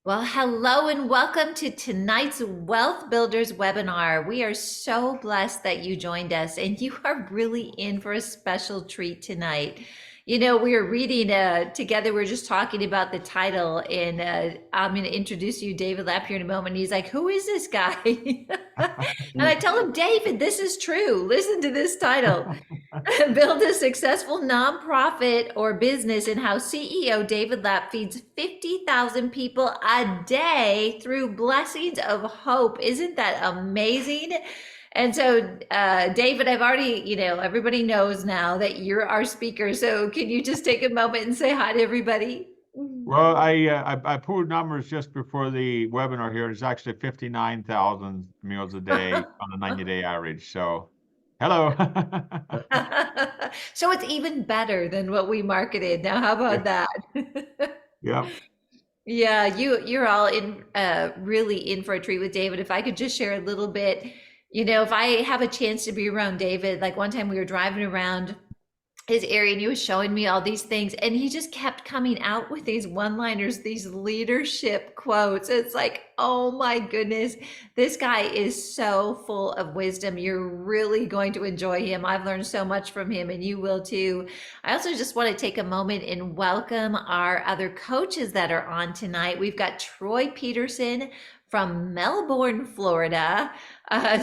Well, hello and welcome to tonight's Wealth Builders webinar. We are so blessed that you joined us, and you are really in for a special treat tonight. You know, we were reading together, we are just talking about the title, and I'm going to introduce you, David Lapp, here in a moment. He's like, who is this guy? And I tell him, David, this is true. Listen to this title. Build a successful nonprofit or business and how CEO David Lapp feeds 50,000 people a day through blessings of hope. Isn't that amazing? And so, David, I've already, everybody knows now that you're our speaker. So can you just take a moment and say hi to everybody? Well, I pulled numbers just before the webinar here. It's actually 59,000 meals a day on a 90-day average. So, hello. So it's even better than what we marketed. Now, how Yeah. about that? Yeah. Yeah, you're all in really in for a treat with David. If I could just share a little bit, if I have a chance to be around David, like one time we were driving around his area and he was showing me all these things and he just kept coming out with these one-liners, these leadership quotes. It's like, oh my goodness, this guy is so full of wisdom. You're really going to enjoy him. I've learned so much from him and you will too. I also just want to take a moment and welcome our other coaches that are on tonight. We've got Troy Peterson from Melbourne, Florida.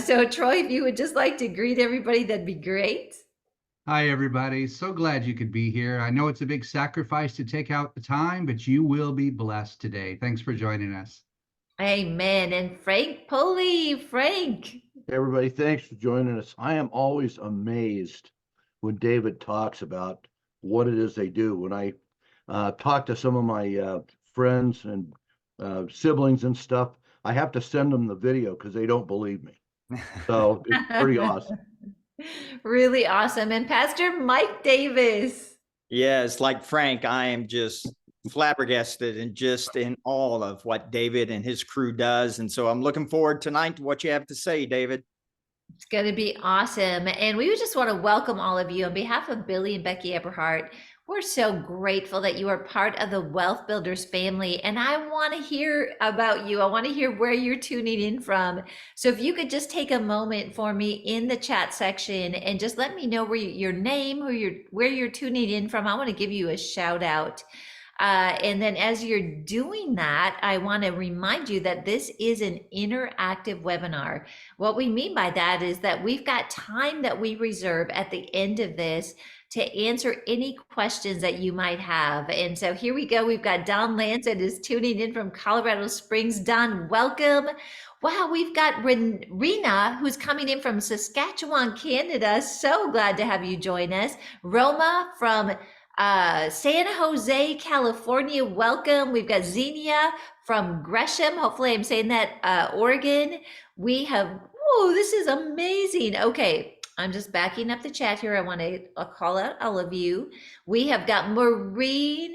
So Troy, if you would just like to greet everybody, that'd be great. Hi, everybody. So glad you could be here. I know it's a big sacrifice to take out the time, but you will be blessed today. Thanks for joining us. Amen. And Frank Poley, Frank. Hey everybody, thanks for joining us. I am always amazed when David talks about what it is they do. When I talk to some of my friends and siblings and stuff, I have to send them the video because they don't believe me. So it's pretty awesome. Really awesome. And Pastor Mike Davis. Yes, like Frank, I am just flabbergasted and just in awe of what David and his crew does. And so I'm looking forward tonight to what you have to say, David. It's going to be awesome. And we just want to welcome all of you on behalf of Billy and Becky Eberhardt. We're so grateful that you are part of the Wealth Builders family. And I want to hear about you. I want to hear where you're tuning in from. So if you could just take a moment for me in the chat section and just let me know where your name, where you're tuning in from. I want to give you a shout out. And then as you're doing that, I want to remind you that this is an interactive webinar. What we mean by that is that we've got time that we reserve at the end of this to answer any questions that you might have. And so here we go. We've got Don Lance that is tuning in from Colorado Springs. Don, welcome. Wow, we've got Rena, who's coming in from Saskatchewan, Canada. So glad to have you join us. Roma from San Jose, California, welcome. We've got Xenia from Gresham. Hopefully I'm saying that, Oregon. We have, oh, this is amazing. Okay, I'm just backing up the chat here. I want to call out all of you. We have got Maureen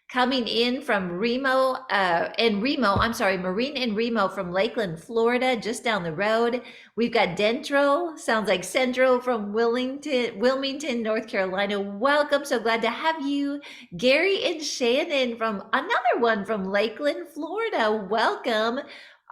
coming in from Marine and Remo from Lakeland, Florida, just down the road. We've got Dentro, sounds like Central from Wilmington, North Carolina. Welcome, so glad to have you. Gary and Shannon from another one from Lakeland, Florida. Welcome.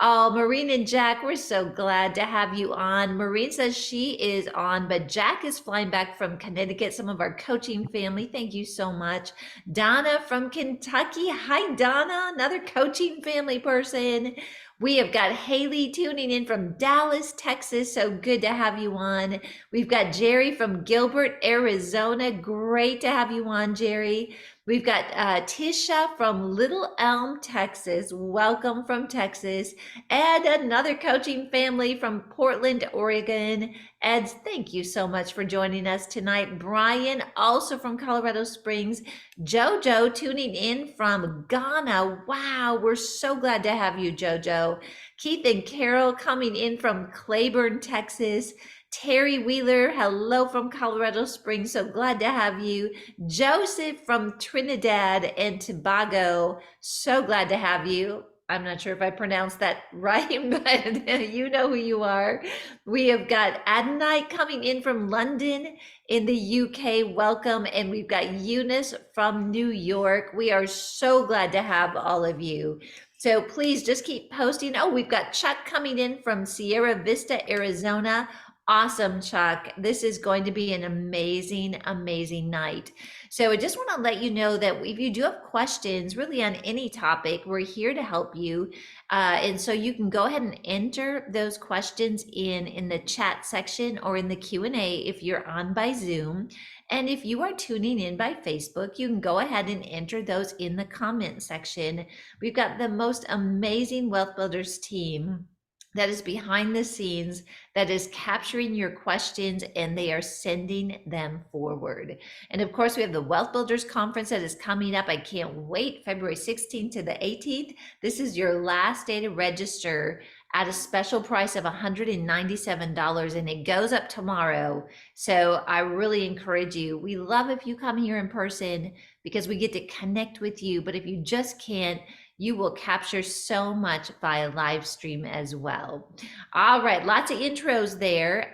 Oh, Maureen and Jack, we're so glad to have you on. Maureen says she is on, but Jack is flying back from Connecticut, some of our coaching family. Thank you so much. Donna from Kentucky. Hi, Donna, another coaching family person. We have got Haley tuning in from Dallas, Texas. So good to have you on. We've got Jerry from Gilbert, Arizona. Great to have you on, Jerry. We've got Tisha from Little Elm, Texas. Welcome from Texas. And another coaching family from Portland, Oregon. Ed, thank you so much for joining us tonight. Brian, also from Colorado Springs. Jojo tuning in from Ghana. Wow, we're so glad to have you, Jojo. Keith and Carol coming in from Claiborne, Texas. Terry Wheeler, hello from Colorado Springs. So glad to have you. Joseph from Trinidad and Tobago. So glad to have you. I'm not sure if I pronounced that right, but you know who you are. We have got Adonai coming in from London in the UK. Welcome. And we've got Eunice from New York. We are so glad to have all of you. So please just keep posting. Oh, we've got Chuck coming in from Sierra Vista, Arizona. Awesome, Chuck. This is going to be an amazing, amazing night. So I just want to let you know that if you do have questions really on any topic, we're here to help you. And so you can go ahead and enter those questions in the chat section or in the Q&A if you're on by Zoom. And if you are tuning in by Facebook, you can go ahead and enter those in the comment section. We've got the most amazing Wealth Builders team that is behind the scenes, that is capturing your questions, and they are sending them forward. And of course, we have the Wealth Builders Conference that is coming up. I can't wait, February 16th to the 18th. This is your last day to register at a special price of $197, and it goes up tomorrow. So I really encourage you. We love if you come here in person because we get to connect with you. But if you just can't, you will capture so much via live stream as well. All right, lots of intros there,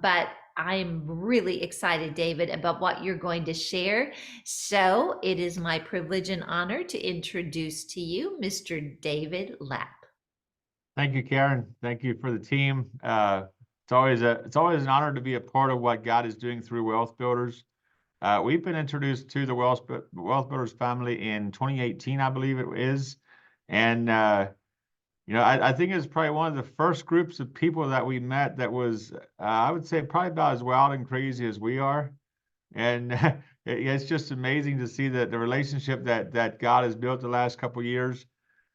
but I'm really excited, David, about what you're going to share. So it is my privilege and honor to introduce to you Mr. David Lapp. Thank you, Karen. Thank you for the team. It's always an honor to be a part of what God is doing through Wealth Builders. We've been introduced to the Wealth Builders family in 2018, I believe it is. And, I think it's probably one of the first groups of people that we met that was, I would say, probably about as wild and crazy as we are. And it's just amazing to see the relationship that God has built the last couple of years.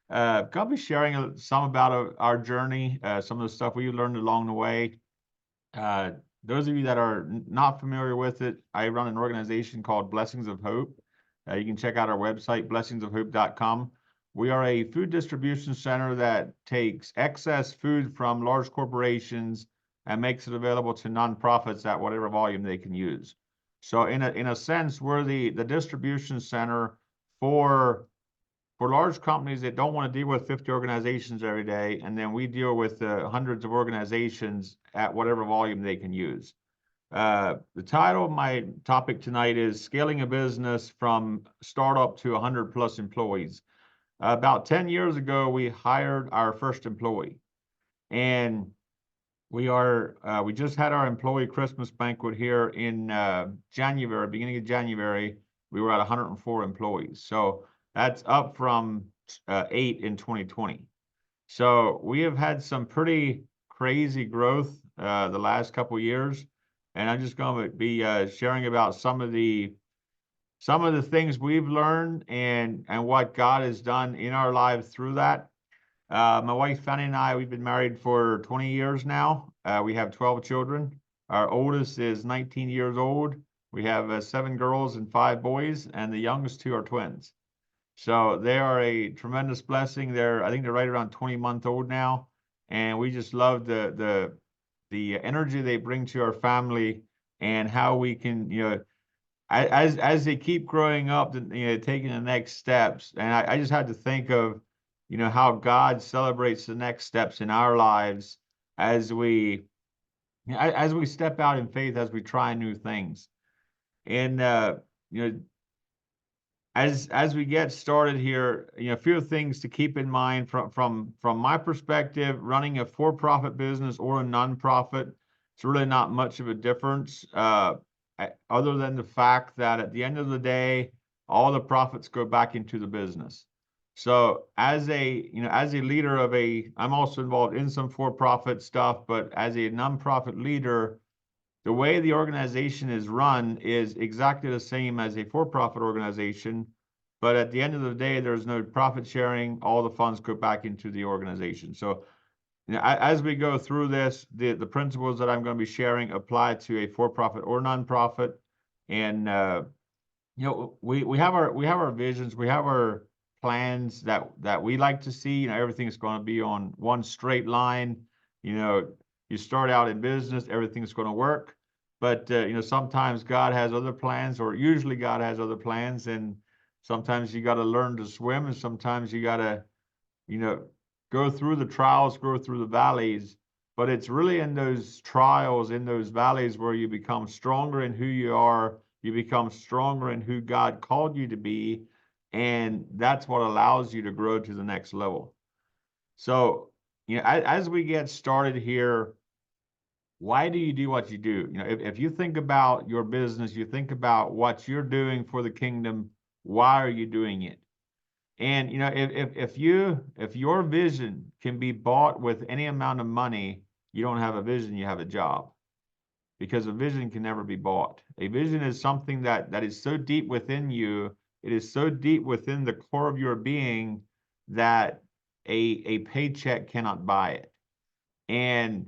I'll be sharing some about our journey, some of the stuff we learned along the way. Those of you that are not familiar with it, I run an organization called Blessings of Hope. You can check out our website, blessingsofhope.com. We are a food distribution center that takes excess food from large corporations and makes it available to nonprofits at whatever volume they can use. So in a sense, we're the distribution center for large companies that don't want to deal with 50 organizations every day, and then we deal with hundreds of organizations at whatever volume they can use. The title of my topic tonight is Scaling a Business from Startup to 100 plus employees. About 10 years ago, we hired our first employee, and we just had our employee Christmas banquet here in January, beginning of January. We were at 104 employees. So that's up from 8 in 2020. So we have had some pretty crazy growth the last couple of years, and I'm just going to be sharing about some of the things we've learned and what God has done in our lives through that. My wife Fanny and I, we've been married for 20 years now. We have 12 children. Our oldest is 19 years old. We have 7 girls and 5 boys, and the youngest 2 are twins. So they are a tremendous blessing. I think they're right around 20-month-old now, and we just love the energy they bring to our family and how we can, as they keep growing up, taking the next steps. And I just had to think of, how God celebrates the next steps in our lives as we step out in faith, as we try new things. And as we get started here, a few things to keep in mind from my perspective. Running a for-profit business or a nonprofit, it's really not much of a difference, other than the fact that at the end of the day, all the profits go back into the business. So as a leader I'm also involved in some for-profit stuff, but as a nonprofit leader, the way the organization is run is exactly the same as a for-profit organization, but at the end of the day, there's no profit sharing. All the funds go back into the organization. So, as we go through this, the principles that I'm going to be sharing apply to a for-profit or nonprofit. And we have our visions, we have our plans that we like to see. Everything's going to be on one straight line. You start out in business, everything's going to work. But, sometimes God has other plans, or usually God has other plans. And sometimes you got to learn to swim, and sometimes you got to, go through the trials, go through the valleys. But it's really in those trials, in those valleys, where you become stronger in who you are. You become stronger in who God called you to be. And that's what allows you to grow to the next level. So, as we get started here, why do you do what you do? If you think about your business, you think about what you're doing for the kingdom, why are you doing it? And if your vision can be bought with any amount of money, you don't have a vision, you have a job. Because a vision can never be bought. A vision is something that is so deep within you, it is so deep within the core of your being that a paycheck cannot buy it. And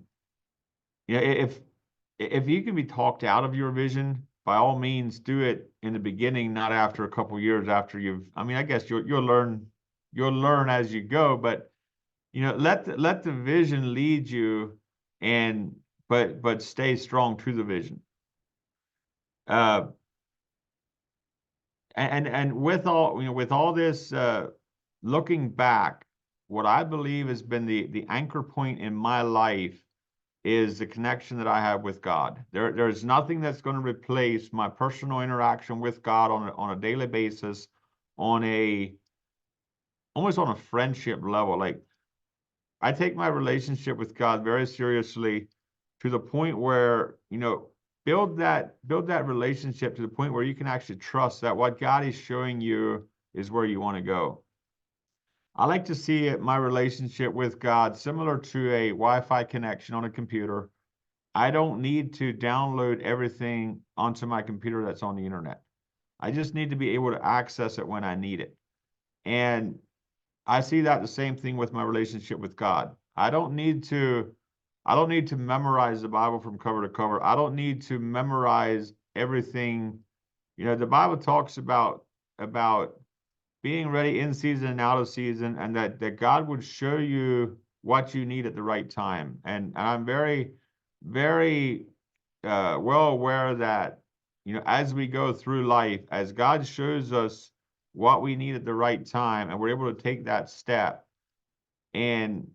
if you can be talked out of your vision, by all means do it in the beginning, not after a couple years after I guess you'll learn as you go, but let the vision lead you, and but stay strong to the vision. And with all this, looking back, what I believe has been the anchor point in my life is the connection that I have with God. There's nothing that's going to replace my personal interaction with God on a daily basis, almost on a friendship level. Like, I take my relationship with God very seriously, to the point where, build that relationship to the point where you can actually trust that what God is showing you is where you want to go. I like to see my relationship with God similar to a Wi-Fi connection on a computer. I don't need to download everything onto my computer that's on the internet. I just need to be able to access it when I need it. And I see that the same thing with my relationship with God. I don't need to memorize the Bible from cover to cover. I don't need to memorize everything. The Bible talks about being ready in season and out of season, and that God would show you what you need at the right time. And I'm very, very well aware that, as we go through life, as God shows us what we need at the right time, and we're able to take that step and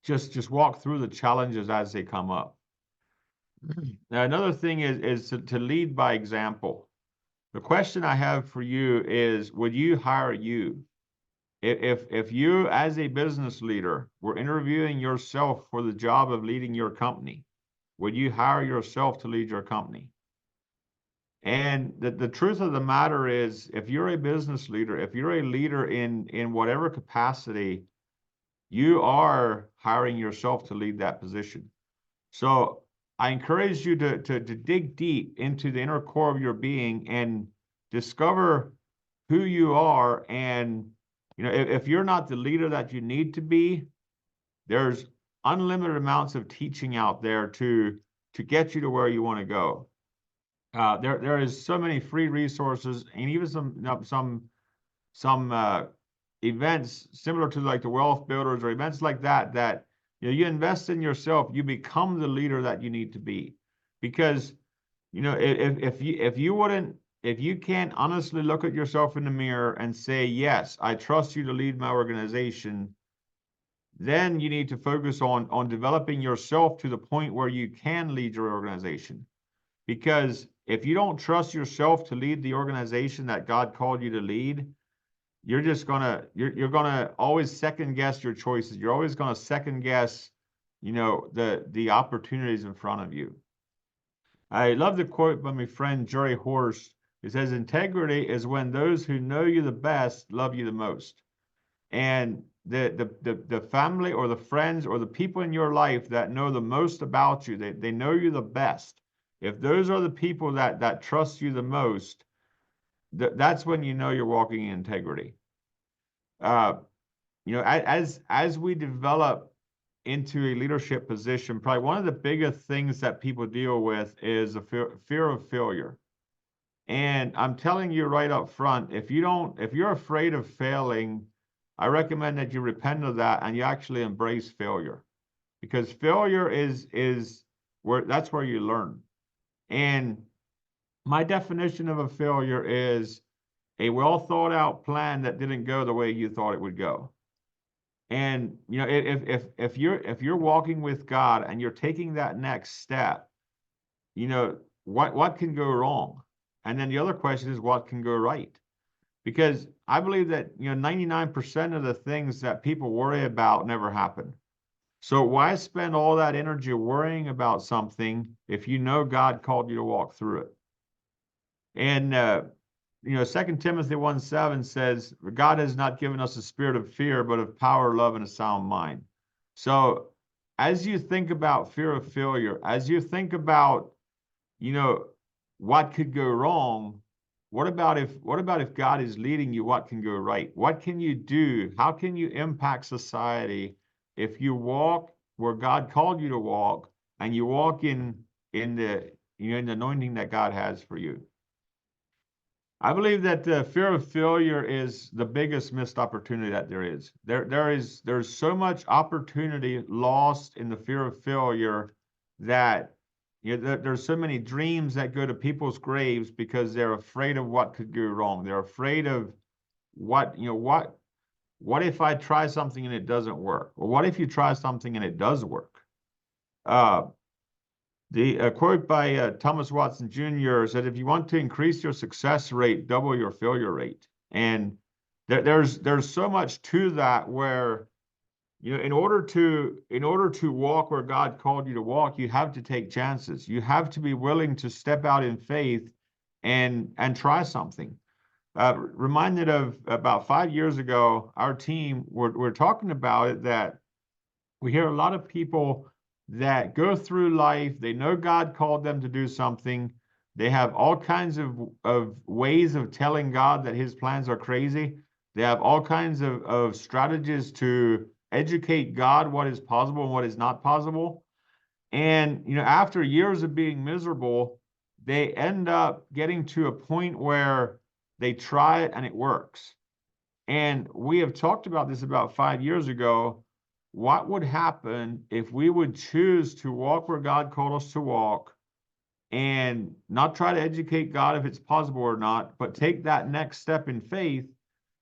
just walk through the challenges as they come up. Now, another thing is to lead by example. The question I have for you is, would you hire you? If you, as a business leader, were interviewing yourself for the job of leading your company, would you hire yourself to lead your company? And the truth of the matter is, if you're a business leader, if you're a leader in whatever capacity, you are hiring yourself to lead that position. So I encourage you to dig deep into the inner core of your being and discover who you are. And if you're not the leader that you need to be, there's unlimited amounts of teaching out there to get you to where you want to go. There is so many free resources, and even some events similar to like the Wealth Builders or events like that you invest in yourself, you become the leader that you need to be. Because if you can't honestly look at yourself in the mirror and say, yes, I trust you to lead my organization, then you need to focus on developing yourself to the point where you can lead your organization. Because if you don't trust yourself to lead the organization that God called you to lead, you're gonna always second guess your choices. You're always gonna second guess, the opportunities in front of you. I love the quote by my friend Jerry Horst. It says, "Integrity is when those who know you the best love you the most." And the family or the friends or the people in your life that know the most about you, they know you the best. If those are the people that trust you the most, that's when you know you're walking in integrity. As we develop into a leadership position, probably one of the biggest things that people deal with is the fear of failure. And I'm telling you right up front, if you're afraid of failing, I recommend that you repent of that and you actually embrace failure, because failure is that's where you learn. And my definition of a failure is a well thought out plan that didn't go the way you thought it would go. And if you're walking with God and you're taking that next step, what can go wrong? And then the other question is, what can go right? because I believe that, 99% of the things that people worry about never happen. So why spend all that energy worrying about something if you know God called you to walk through it? And 2 Timothy 1:7 says, God has not given us a spirit of fear, but of power, love, and a sound mind. So as you think about fear of failure, as you think about, what could go wrong, what about if God is leading you, what can go right? What can you do? How can you impact society if you walk where God called you to walk and you walk in the in the anointing that God has for you? I believe that the fear of failure is the biggest missed opportunity that there is. There's so much opportunity lost in the fear of failure that there's so many dreams that go to people's graves because they're afraid of what could go wrong. They're afraid of what if I try something and it doesn't work? Or what if you try something and it does work? The quote by Thomas Watson Jr. said, if you want to increase your success rate, double your failure rate. And there's so much to that where, in order to walk where God called you to walk, you have to take chances. You have to be willing to step out in faith and try something. Reminded of about 5 years ago, our team, we're talking about it, that we hear a lot of people that go through life, they know God called them to do something. They have all kinds of ways of telling God that his plans are crazy. They have all kinds of strategies to educate God what is possible and what is not possible. And, after years of being miserable, they end up getting to a point where they try it and it works. And we have talked about this about 5 years ago. What would happen if we would choose to walk where God called us to walk and not try to educate God if it's possible or not, but take that next step in faith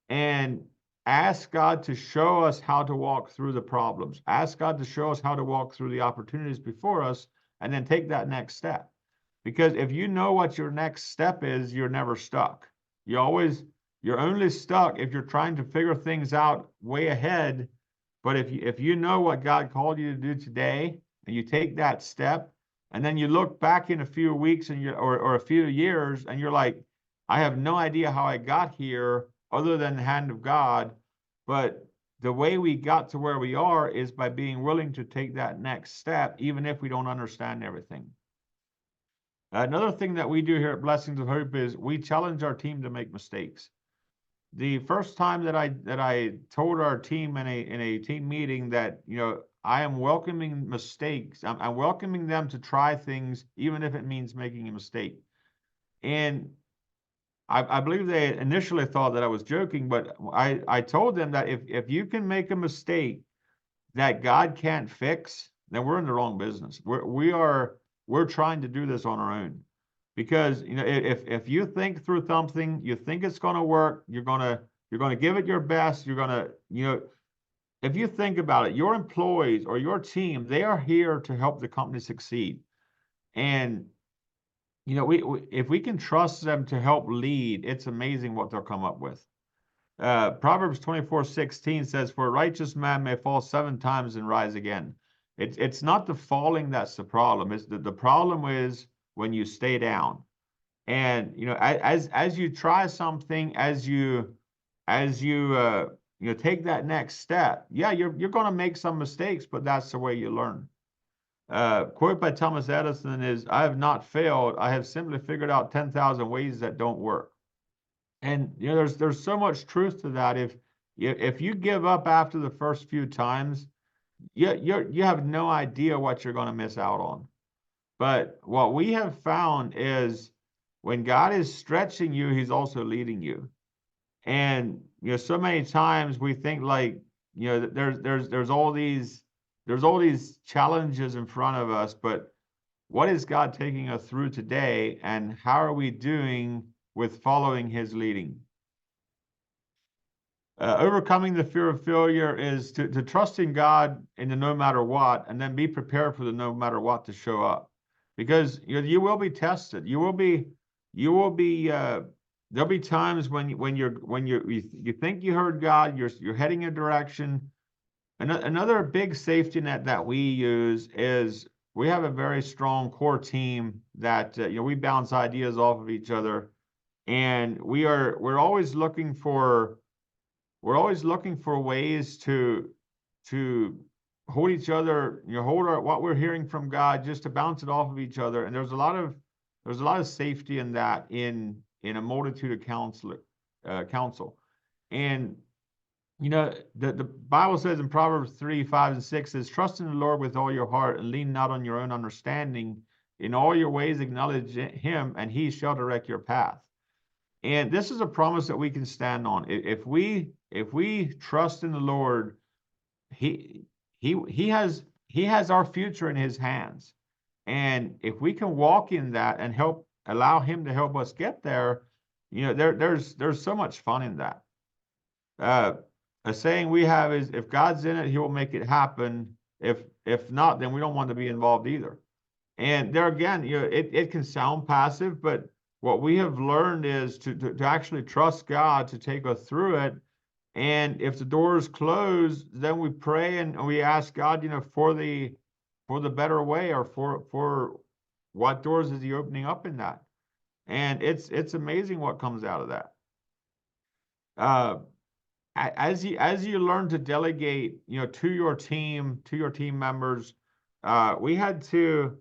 and ask God to show us how to walk through the problems, ask God to show us how to walk through the opportunities before us, and then take that next step. Because if you know what your next step is, you're never stuck. You're only stuck if you're trying to figure things out way ahead. But if you know what God called you to do today, and you take that step, and then you look back in a few weeks or a few years, and you're like, I have no idea how I got here other than the hand of God. But the way we got to where we are is by being willing to take that next step, even if we don't understand everything. Another thing that we do here at Blessings of Hope is we challenge our team to make mistakes. The first time that I told our team in a team meeting that, I am welcoming mistakes. I'm welcoming them to try things, even if it means making a mistake. And I believe they initially thought that I was joking, but I told them that if you can make a mistake that God can't fix, then we're in the wrong business. We're trying to do this on our own. Because if you think through something, you think it's going to work, you're going to give it your best, you're going to, if you think about it, your employees or your team, they are here to help the company succeed. And if we can trust them to help lead, it's amazing what they'll come up with. Proverbs 24:16 says, for a righteous man may fall 7 times and rise again. It's not the falling that's the problem. It's the problem is when you stay down. And as you try something, as you take that next step, yeah, you're going to make some mistakes, but that's the way you learn. Quote by Thomas Edison is, I have not failed. I have simply figured out 10,000 ways that don't work. And there's so much truth to that. If you give up after the first few times, you have no idea what you're going to miss out on. But what we have found is when God is stretching you, he's also leading you. And so many times we think like, there's all these challenges in front of us, but what is God taking us through today, and how are we doing with following his leading? Overcoming the fear of failure is to trust in God in the no matter what, and then be prepared for the no matter what to show up. Because you will be tested. You will be there'll be times you think you heard God, you're heading a direction. Another big safety net that we use is we have a very strong core team that we bounce ideas off of each other, and we're always looking for ways to hold each other, hold what we're hearing from God, just to bounce it off of each other. And there's a lot of safety in that, in a multitude of counsel. And the Bible says in Proverbs 3:5 and 6 says, trust in the Lord with all your heart and lean not on your own understanding. In all your ways acknowledge him, and he shall direct your path. And this is a promise that we can stand on. If we trust in the Lord, he has our future in his hands. And if we can walk in that and allow him to help us get there, there's so much fun in that. A saying we have is, if God's in it, he will make it happen. If not, then we don't want to be involved either. And there again, it can sound passive, but what we have learned is to actually trust God to take us through it. And if the doors close, then we pray and we ask God, for the better way, or for what doors is he opening up in that. And it's amazing what comes out of that. As you learn to delegate, to your team members, we had to.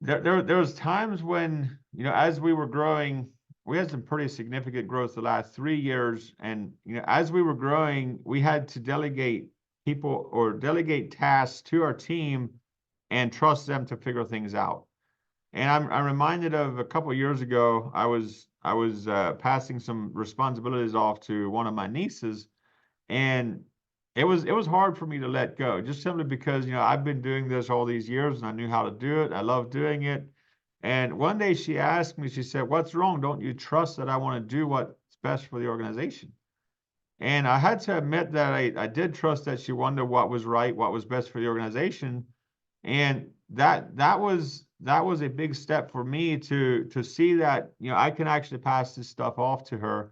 There was times when, as we were growing, we had some pretty significant growth the last 3 years, and as we were growing, we had to delegate people or delegate tasks to our team and trust them to figure things out. And I'm reminded of a couple of years ago, I was passing some responsibilities off to one of my nieces, and it was hard for me to let go, just simply because I've been doing this all these years and I knew how to do it. I love doing it. And one day she asked me, she said, "What's wrong? Don't you trust that I want to do what's best for the organization?" And I had to admit that I did trust that she wanted what was right, what was best for the organization. And that was a big step for me to see that I can actually pass this stuff off to her.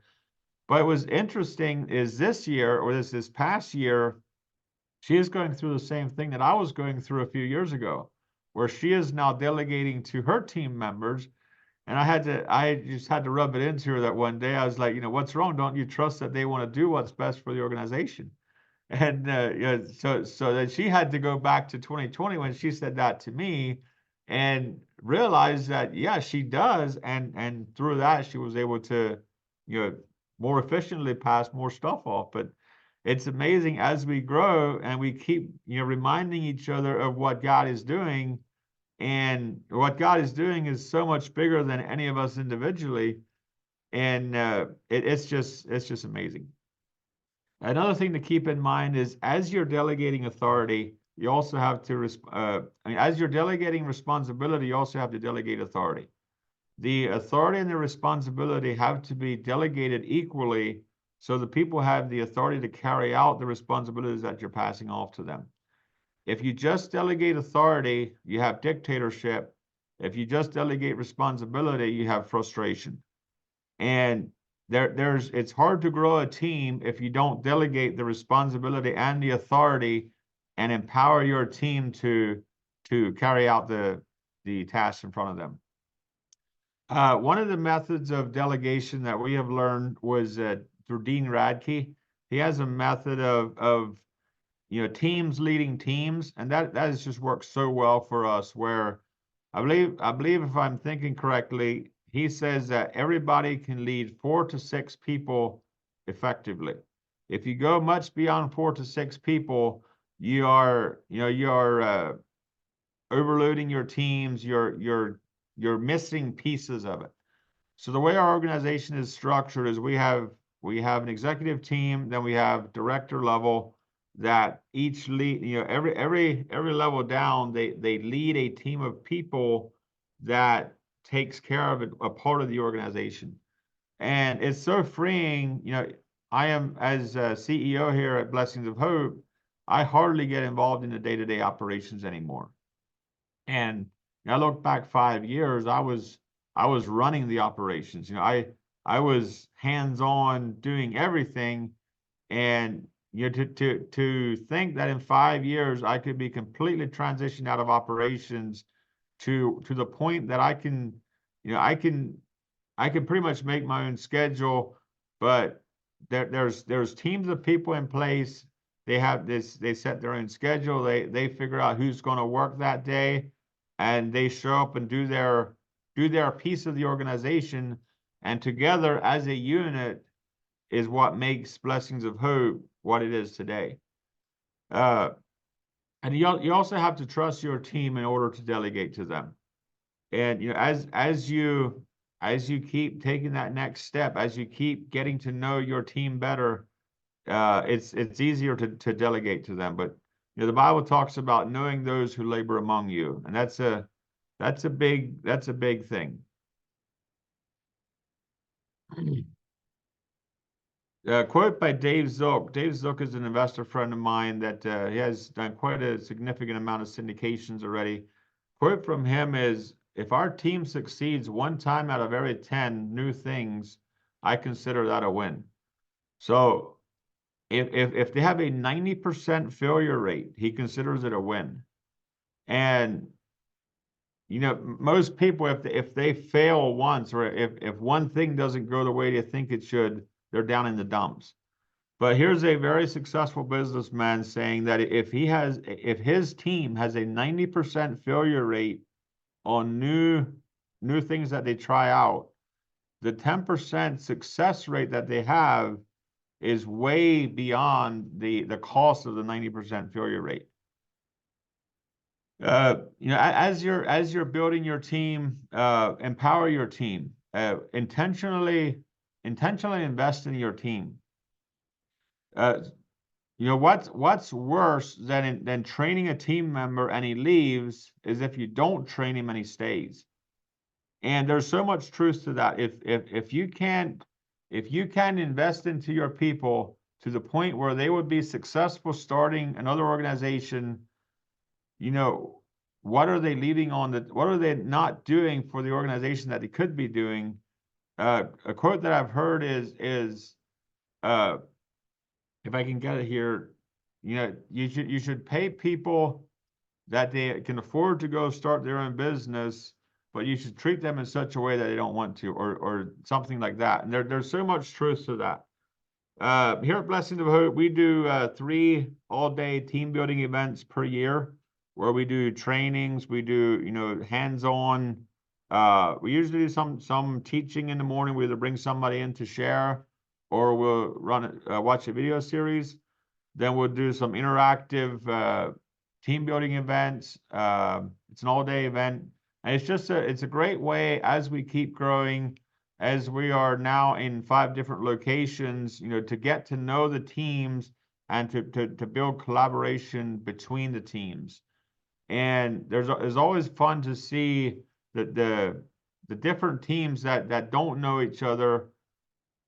But it was interesting is this year, or this past year, she is going through the same thing that I was going through a few years ago, where she is now delegating to her team members. And I just had to rub it into her that one day I was like, what's wrong? Don't you trust that they want to do what's best for the organization? And so that she had to go back to 2020 when she said that to me, and realize that, yeah, she does. And through that, she was able to, more efficiently pass more stuff off. But it's amazing as we grow and we keep, reminding each other of what God is doing. And what God is doing is so much bigger than any of us individually. And it's just amazing. Another thing to keep in mind is, as you're delegating authority, you also have to, as you're delegating responsibility, you also have to delegate authority. The authority and the responsibility have to be delegated equally, so the people have the authority to carry out the responsibilities that you're passing off to them. If you just delegate authority, you have dictatorship. If you just delegate responsibility, you have frustration. And it's hard to grow a team if you don't delegate the responsibility and the authority and empower your team to carry out the tasks in front of them. One of the methods of delegation that we have learned was through Dean Radke. He has a method of teams leading teams, and that has just worked so well for us, where I believe if I'm thinking correctly, he says that everybody can lead 4 to 6 people effectively. If you go much beyond 4 to 6 people, you are overloading your teams. You're missing pieces of it. So the way our organization is structured is we have an executive team, then we have director level that each lead, every level down, they lead a team of people that takes care of a part of the organization. And it's so freeing. I am, as a CEO here at Blessings of Hope, I hardly get involved in the day-to-day operations anymore. And I look back 5 years, I was I was running the operations. You know, I was hands-on doing everything, and you know, to think that in 5 years I could be completely transitioned out of operations to the point that I can, you know, I can pretty much make my own schedule, but there's teams of people in place. They have this, they set their own schedule. They figure out who's going to work that day, and they show up and do their piece of the organization, and together as a unit is what makes Blessings of Hope what it is today. And you also have to trust your team in order to delegate to them. And you know, as you keep taking that next step, as you keep getting to know your team better, it's easier to delegate to them. But you know, the Bible talks about knowing those who labor among you, and that's a big thing. Quote by Dave Zook. Dave Zook is an investor friend of mine that he has done quite a significant amount of syndications already. Quote from him is, "If our team succeeds one time out of every 10 new things, I consider that a win." So if they have a 90% failure rate, he considers it a win. And you know, most people, if they fail once, or if one thing doesn't go the way they think it should, they're down in the dumps. But here's a very successful businessman saying that if his team has a 90% failure rate on new things that they try out, the 10% success rate that they have is way beyond the cost of the 90% failure rate. You know, as you're building your team, empower your team. Intentionally invest in your team. You know, what's worse than training a team member and he leaves is if you don't train him and he stays. And there's so much truth to that. If you can't invest into your people to the point where they would be successful starting another organization, you know, what are they leaving on what are they not doing for the organization that they could be doing? A quote that I've heard is if I can get it here, you know, you should pay people that they can afford to go start their own business, but you should treat them in such a way that they don't want to, or something like that. And there's so much truth to that. Here at Blessing of Hope, we do 3 all-day team building events per year, where we do trainings, we do, you know, hands-on. We usually do some teaching in the morning. We either bring somebody in to share, or we'll watch a video series. Then we'll do some interactive team building events. It's an all-day event, and it's a great way as we keep growing, as we are now in 5 different locations, you know, to get to know the teams and to build collaboration between the teams. And there's always fun to see the different teams that don't know each other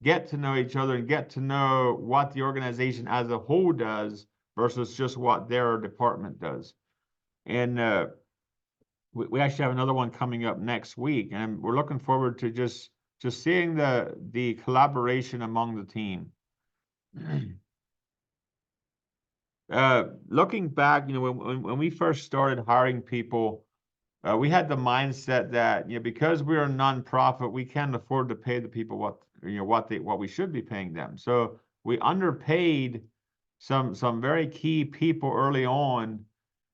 get to know each other and get to know what the organization as a whole does versus just what their department does. And we actually have another one coming up next week, and we're looking forward to just seeing the collaboration among the team. Looking back, you know, when we first started hiring people, we had the mindset that, you know, because we're a nonprofit, we can't afford to pay the people what we should be paying them. So we underpaid some very key people early on,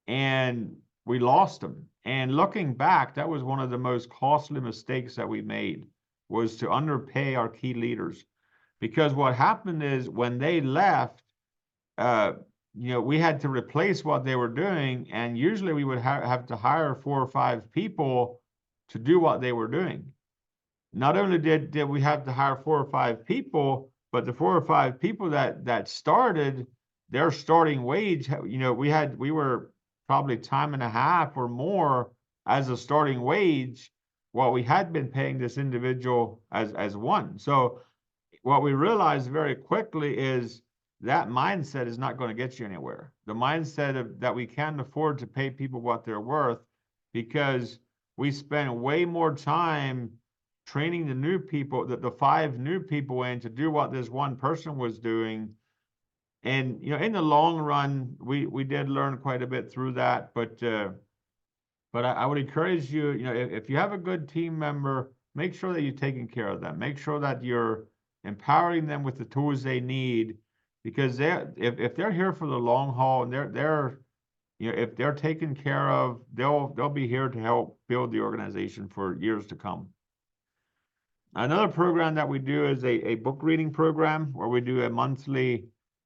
and we lost them. And looking back, that was one of the most costly mistakes that we made, was to underpay our key leaders. Because what happened is when they left, you know, we had to replace what they were doing, and usually we would have to hire 4 or 5 people to do what they were doing. Not only did we have to hire 4 or 5 people, but the 4 or 5 people that started, their starting wage, you know, we were probably time and a half or more as a starting wage what we had been paying this individual as one. So what we realized very quickly is that mindset is not going to get you anywhere. The mindset that we can't afford to pay people what they're worth, because we spend way more time training the new people, the 5 new people in to do what this one person was doing. And, you know, in the long run, we did learn quite a bit through that, but I would encourage you, you know, if you have a good team member, make sure that you're taking care of them. Make sure that you're empowering them with the tools they need, because if they're here for the long haul and they're you know, if they're taken care of, they'll be here to help build the organization for years to come. Another program that we do is a book reading program where we do a monthly,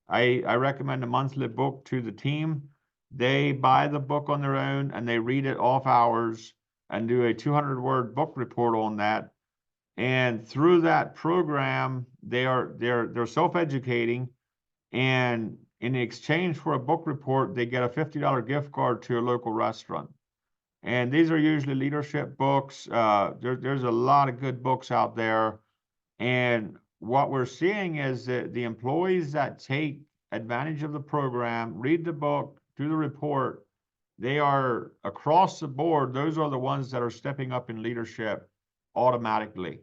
I recommend a monthly book to the team. They buy the book on their own and they read it off hours and do a 200-word book report on that. And through that program, they're self-educating, and in exchange for a book report, they get a $50 gift card to a local restaurant. And these are usually leadership books. There's a lot of good books out there. And what we're seeing is that the employees that take advantage of the program, read the book, do the report, they are across the board. Those are the ones that are stepping up in leadership automatically.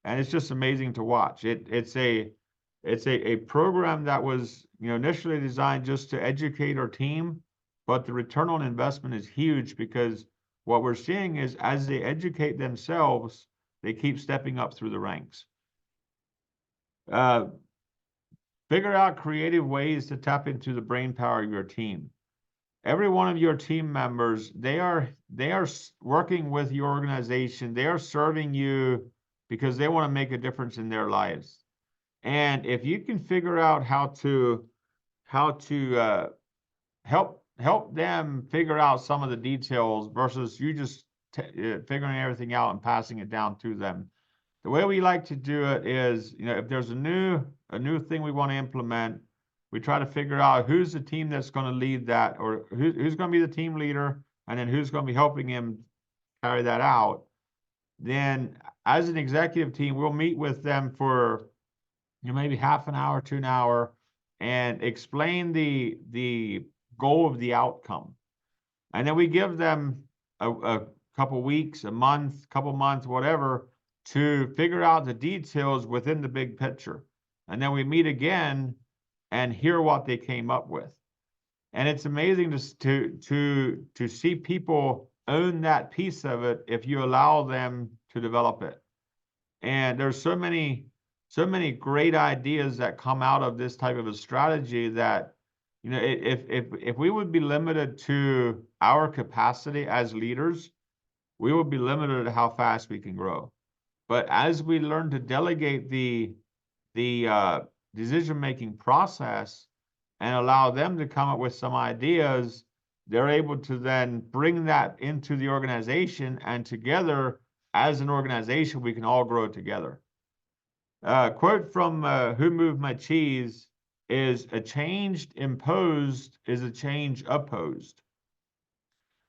And it's just amazing to watch. It's a program that was, you know, initially designed just to educate our team, but the return on investment is huge, because what we're seeing is as they educate themselves, they keep stepping up through the ranks. Figure out creative ways to tap into the brain power of your team. Every one of your team members, they are working with your organization. They are serving you because they want to make a difference in their lives. And if you can figure out how to help them figure out some of the details versus you just figuring everything out and passing it down to them. The way we like to do it is, you know, if there's a new thing we want to implement, we try to figure out who's the team that's going to lead that, or who's going to be the team leader, and then who's going to be helping him carry that out. Then as an executive team, we'll meet with them for, you know, maybe half an hour to an hour and explain the goal of the outcome. And then we give them a couple weeks, a month, couple months, whatever, to figure out the details within the big picture. And then we meet again and hear what they came up with. And it's amazing to see people own that piece of it if you allow them to develop it. And there's so many great ideas that come out of this type of a strategy that, you know, if we would be limited to our capacity as leaders, we would be limited to how fast we can grow. But as we learn to delegate the decision-making process and allow them to come up with some ideas, they're able to then bring that into the organization, and together as an organization, we can all grow together. Quote from Who Moved My Cheese is, "A change imposed is a change opposed."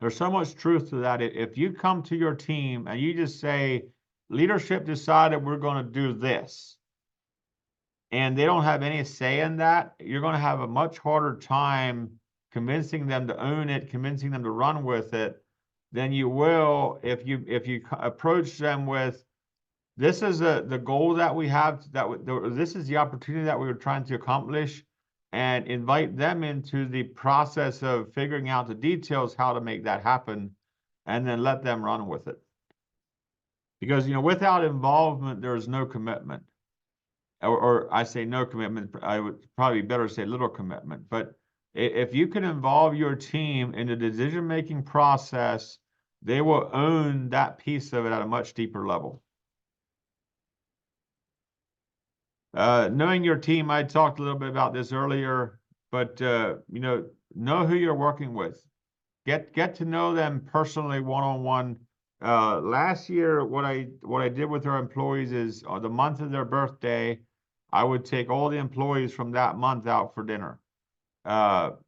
There's so much truth to that. If you come to your team and you just say, leadership decided we're going to do this, and they don't have any say in that, you're going to have a much harder time convincing them to own it, convincing them to run with it, than you will if you approach them with, this is the goal that we have, this is the opportunity that we were trying to accomplish, and invite them into the process of figuring out the details, how to make that happen, and then let them run with it. Because, you know, without involvement, there is no commitment. Or I say no commitment, I would probably better say little commitment. But if you can involve your team in the decision-making process, they will own that piece of it at a much deeper level. Knowing your team, I talked a little bit about this earlier, but you know who you're working with. Get to know them personally, one-on-one. Last year, what I did with our employees is, on the month of their birthday, I would take all the employees from that month out for dinner.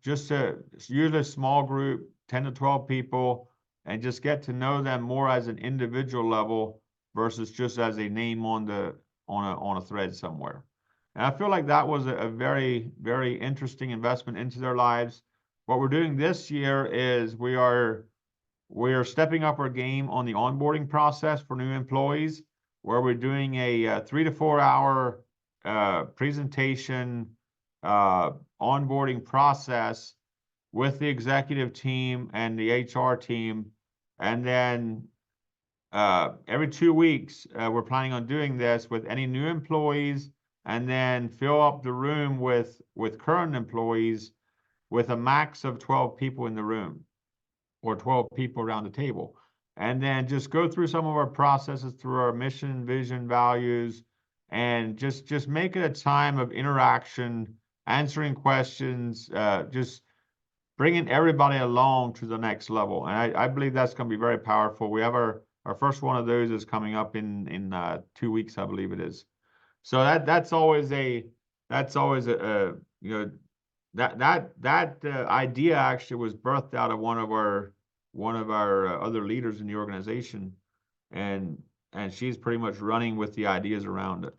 Just to usually a small group, 10 to 12 people, and just get to know them more as an individual level versus just as a name on a thread somewhere. And I feel like that was a very, very interesting investment into their lives. What we're doing this year is we are stepping up our game on the onboarding process for new employees. where we're doing a 3 to 4 hour presentation onboarding process with the executive team and the HR team. And then every 2 weeks, we're planning on doing this with any new employees, and then fill up the room with current employees with a max of 12 people in the room, or 12 people around the table. And then just go through some of our processes through our mission, vision, values, and just make it a time of interaction, answering questions, just bringing everybody along to the next level. And I believe that's going to be very powerful. We have our first one of those is coming up in 2 weeks, I believe it is. So that's always a you know, that idea actually was birthed out of one of our other leaders in the organization, and she's pretty much running with the ideas around it.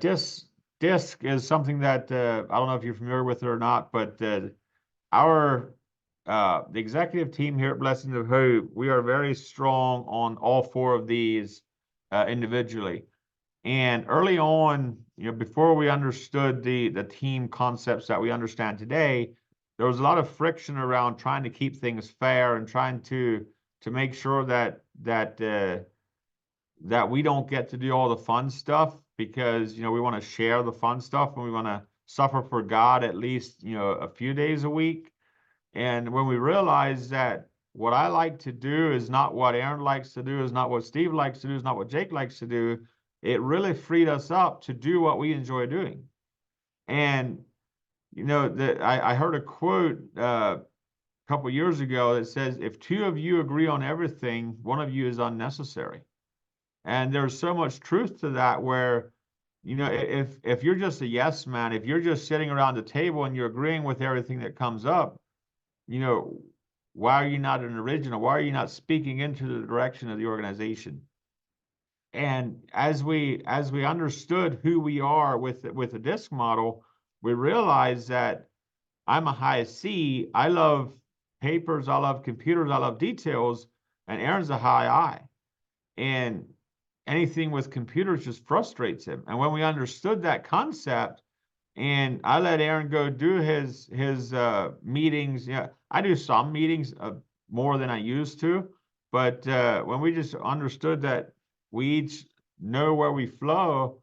DISC is something that I don't know if you're familiar with it or not, but our the executive team here at Blessings of Hope, we are very strong on all 4 of these individually. And early on, before we understood the team concepts that we understand today, there was a lot of friction around trying to keep things fair and trying to make sure that we don't get to do all the fun stuff, because we want to share the fun stuff and we want to suffer for God at least a few days a week. And when we realized that what I like to do is not what Aaron likes to do, is not what Steve likes to do, is not what Jake likes to do, it really freed us up to do what we enjoy doing. And I heard a quote a couple of years ago that says, if 2 of you agree on everything, 1 of you is unnecessary. And there's so much truth to that, where if you're just a yes man, if you're just sitting around the table and you're agreeing with everything that comes up, why are you not an original? Why are you not speaking into the direction of the organization? And as we understood who we are with the DISC model, we realized that I'm a high C. I love papers, I love computers, I love details, and Aaron's a high I. And anything with computers just frustrates him. And when we understood that concept, and I let Aaron go do his meetings. I do some meetings more than I used to, but when we just understood that we each know where we flow,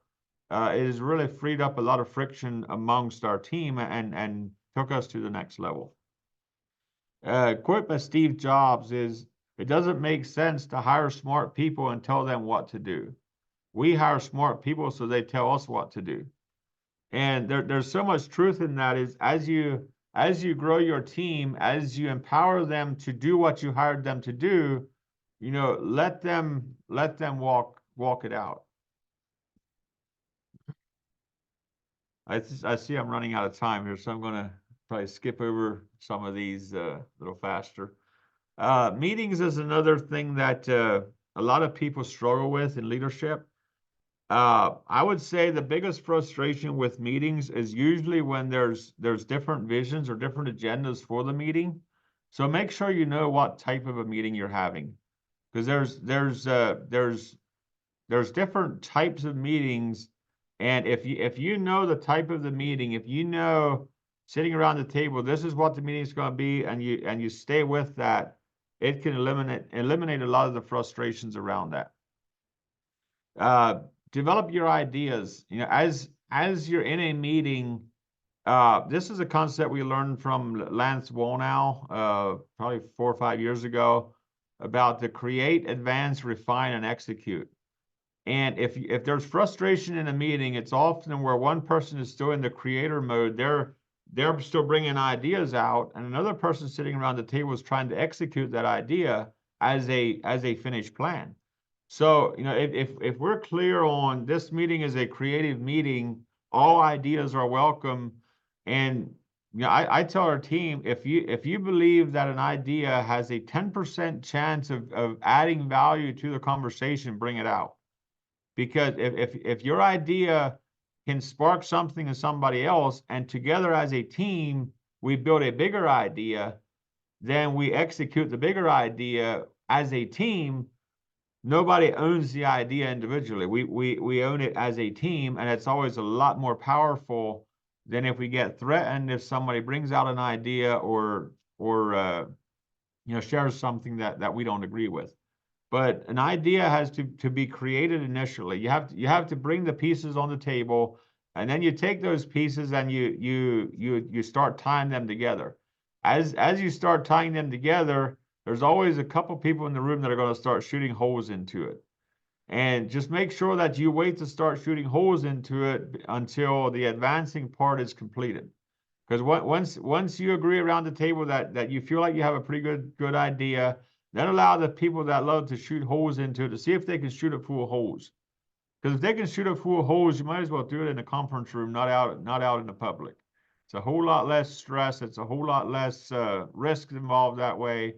it has really freed up a lot of friction amongst our team and took us to the next level. Quote by Steve Jobs is, it doesn't make sense to hire smart people and tell them what to do. We hire smart people so they tell us what to do. And there's so much truth in that, is as you grow your team, as you empower them to do what you hired them to do, let them walk it out. I see I'm running out of time here, so I'm going to probably skip over some of these a little faster. Meetings is another thing that a lot of people struggle with in leadership. I would say the biggest frustration with meetings is usually when there's different visions or different agendas for the meeting. So make sure you know what type of a meeting you're having, because there's different types of meetings. And if you know the type of the meeting, if you know sitting around the table, this is what the meeting is going to be, and you stay with that, it can eliminate a lot of the frustrations around that. Develop your ideas. As you're in a meeting, this is a concept we learned from Lance Wallnau, probably 4 or 5 years ago, about the create, advance, refine, and execute. And if there's frustration in a meeting, it's often where one person is still in the creator mode. They're still bringing ideas out, and another person sitting around the table is trying to execute that idea as a finished plan. So, if we're clear on this meeting is a creative meeting, all ideas are welcome. And, I tell our team, if you believe that an idea has a 10% chance of adding value to the conversation, bring it out. Because if your idea can spark something in somebody else, and together as a team, we build a bigger idea, then we execute the bigger idea as a team, nobody owns the idea individually. We own it as a team, and it's always a lot more powerful than if we get threatened if somebody brings out an idea or shares something that we don't agree with. But an idea has to be created initially. You have to bring the pieces on the table, and then you take those pieces and you start tying them together. As you start tying them together, there's always a couple people in the room that are going to start shooting holes into it. And just make sure that you wait to start shooting holes into it until the advancing part is completed. Because once you agree around the table that you feel like you have a pretty good idea, then allow the people that love to shoot holes into it to see if they can shoot it full of holes. Because if they can shoot it full of holes, you might as well do it in a conference room, not out in the public. It's a whole lot less stress. It's a whole lot less risk involved that way.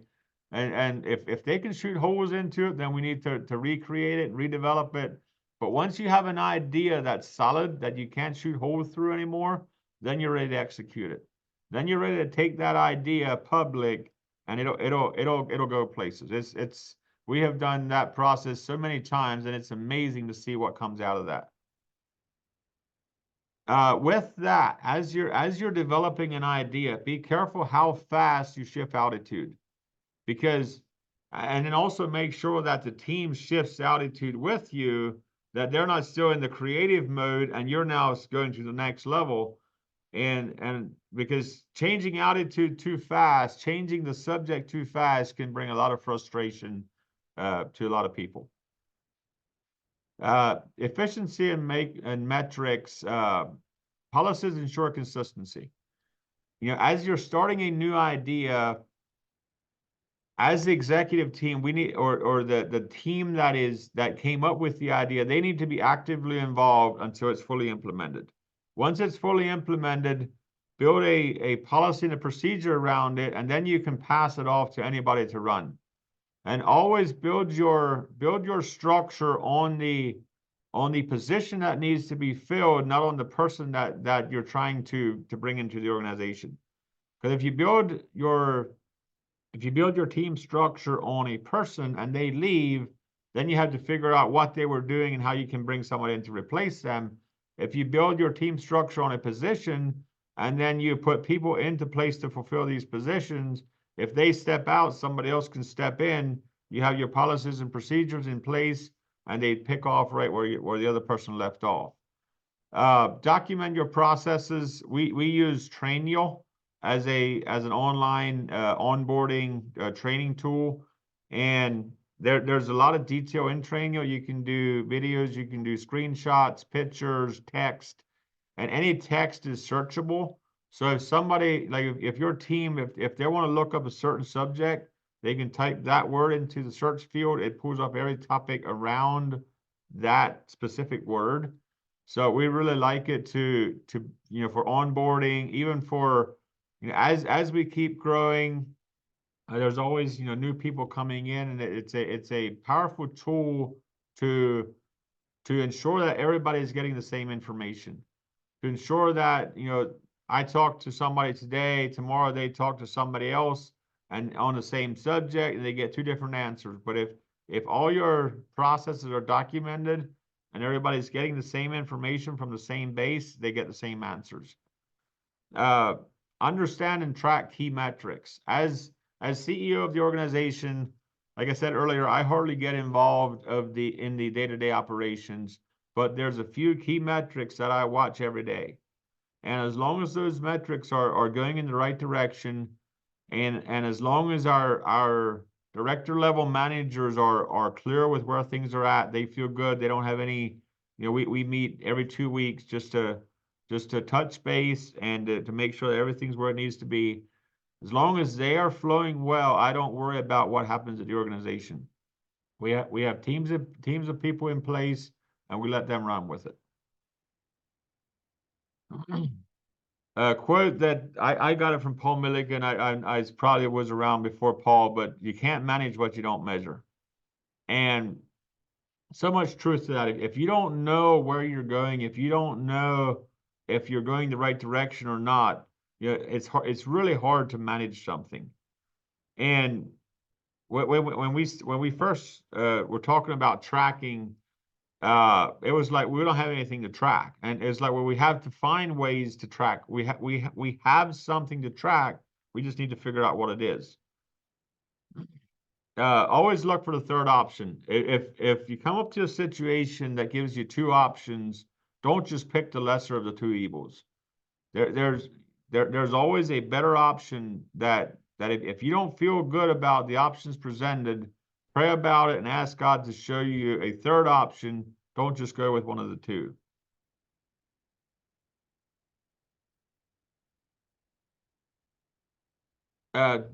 And if they can shoot holes into it, then we need to recreate it, redevelop it. But once you have an idea that's solid, that you can't shoot holes through anymore, then you're ready to execute it. Then you're ready to take that idea public, and it'll go places. We have done that process so many times, and it's amazing to see what comes out of that. With that, as you're developing an idea, be careful how fast you shift altitude, and then also make sure that the team shifts altitude with you, that they're not still in the creative mode and you're now going to the next level. And because changing altitude too fast, changing the subject too fast can bring a lot of frustration to a lot of people. Efficiency and metrics, policies ensure consistency. As you're starting a new idea, as the executive team, we need, or the team that came up with the idea, they need to be actively involved until it's fully implemented. Once it's fully implemented, build a policy and a procedure around it, and then you can pass it off to anybody to run. And always build your structure on the position that needs to be filled, not on the person that you're trying to bring into the organization. Because if you build your team structure on a person and they leave, then you have to figure out what they were doing and how you can bring someone in to replace them. If you build your team structure on a position and then you put people into place to fulfill these positions, if they step out, somebody else can step in. You have your policies and procedures in place, and they pick off right where the other person left off. Document your processes. We use Trainio as an online onboarding training tool, and there's a lot of detail in Trainio. You can do videos, you can do screenshots, pictures, text, and any text is searchable. So if somebody, like if your team, if they want to look up a certain subject, they can type that word into the search field. It pulls up every topic around that specific word. So we really like it to for onboarding, even for as we keep growing, there's always new people coming in, and it's a powerful tool to ensure that everybody's getting the same information, to ensure that I talk to somebody today, tomorrow they talk to somebody else, and on the same subject, and they get two different answers. But if all your processes are documented and everybody's getting the same information from the same base, they get the same answers. Understand and track key metrics. As CEO of the organization, like I said earlier, I hardly get involved in the day-to-day operations, but there's a few key metrics that I watch every day. And as long as those metrics are going in the right direction, and as long as our director level managers are clear with where things are at, they feel good. They don't have any, we meet every 2 weeks just to touch base and to make sure that everything's where it needs to be. As long as they are flowing well, I don't worry about what happens at the organization. We have teams of people in place, and we let them run with it. A quote that I got it from Paul Milligan. I probably was around before Paul, but you can't manage what you don't measure. And so much truth to that. If you don't know where you're going, if you don't know if you're going the right direction or not, it's really hard to manage something. And when we first were talking about tracking, it was like we don't have anything to track, and it's like, well, we have to find ways to track. We have something to track. We just need to figure out what it is. Always look for the third option. If you come up to a situation that gives you two options, don't just pick the lesser of the two evils. There's always a better option that if you don't feel good about the options presented, pray about it and ask God to show you a third option. Don't just go with one of the two.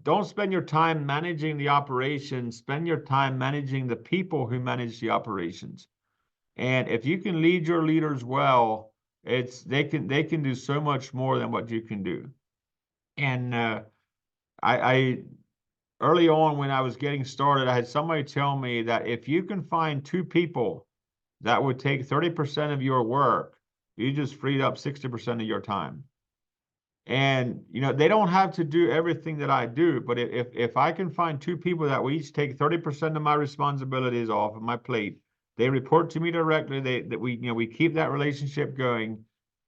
Don't spend your time managing the operations. Spend your time managing the people who manage the operations. And if you can lead your leaders well, they can do so much more than what you can do. And I early on when I was getting started, I had somebody tell me that if you can find two people that would take 30% of your work, you just freed up 60% of your time. And they don't have to do everything that I do, but if I can find two people that will each take 30% of my responsibilities off of my plate, they report to me directly, we keep that relationship going,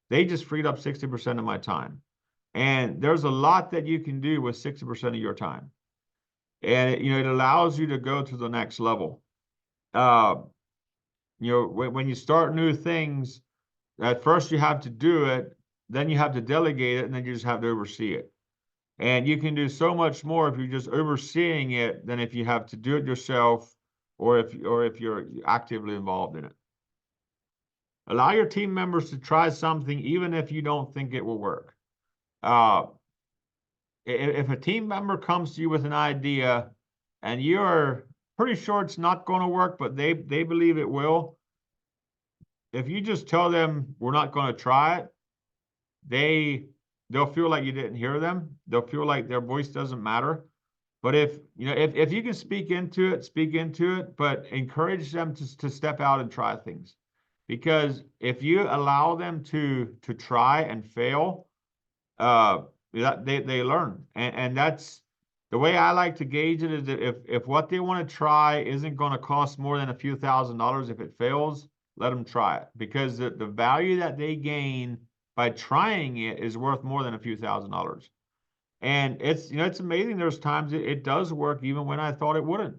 they just freed up 60% of my time. And there's a lot that you can do with 60% of your time. And it allows you to go to the next level. When you start new things, at first you have to do it, then you have to delegate it, and then you just have to oversee it. And you can do so much more if you're just overseeing it than if you have to do it yourself, or if you're actively involved in it. Allow your team members to try something even if you don't think it will work. If a team member comes to you with an idea and you're pretty sure it's not going to work, but they believe it will, if you just tell them we're not going to try it, they'll feel like you didn't hear them. They'll feel like their voice doesn't matter. But if you can speak into it, but encourage them to step out and try things. Because if you allow them to try and fail, they learn. And that's the way I like to gauge it, is that if what they want to try isn't going to cost more than a few $1,000s, if it fails, let them try it. Because the value that they gain by trying it is worth more than a few $1,000s. And it's amazing. There's times it does work even when I thought it wouldn't.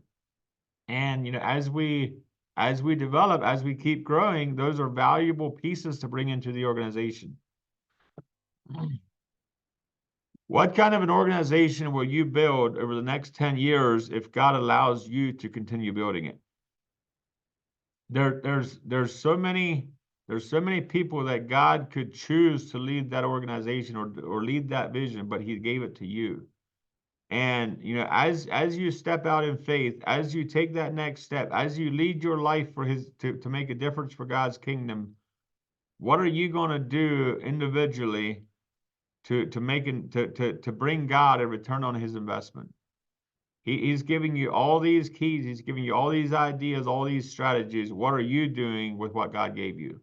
And as we develop, as we keep growing, those are valuable pieces to bring into the organization. What kind of an organization will you build over the next 10 years if God allows you to continue building it? There's so many people that God could choose to lead that organization or lead that vision, but He gave it to you. And as you step out in faith, as you take that next step, as you lead your life for to make a difference for God's kingdom, what are you going to do individually to bring God a return on His investment? He's giving you all these keys. He's giving you all these ideas, all these strategies. What are you doing with what God gave you?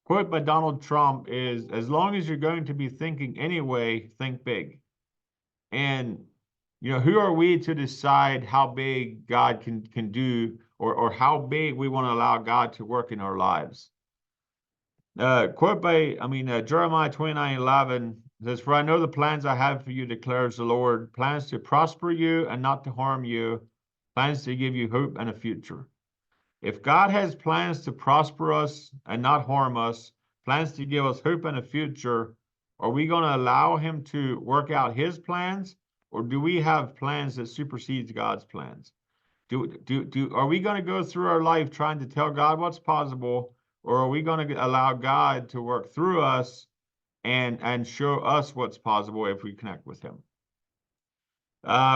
Quote by Donald Trump is, as long as you're going to be thinking anyway, think big. And, who are we to decide how big God can do, or how big we want to allow God to work in our lives? Quote by, Jeremiah 29:11 says, "For I know the plans I have for you, declares the Lord, plans to prosper you and not to harm you, plans to give you hope and a future." If God has plans to prosper us and not harm us, plans to give us hope and a future, are we going to allow Him to work out His plans, or do we have plans that supersedes God's plans? Are we going to go through our life trying to tell God what's possible, or are we going to allow God to work through us and show us what's possible if we connect with Him?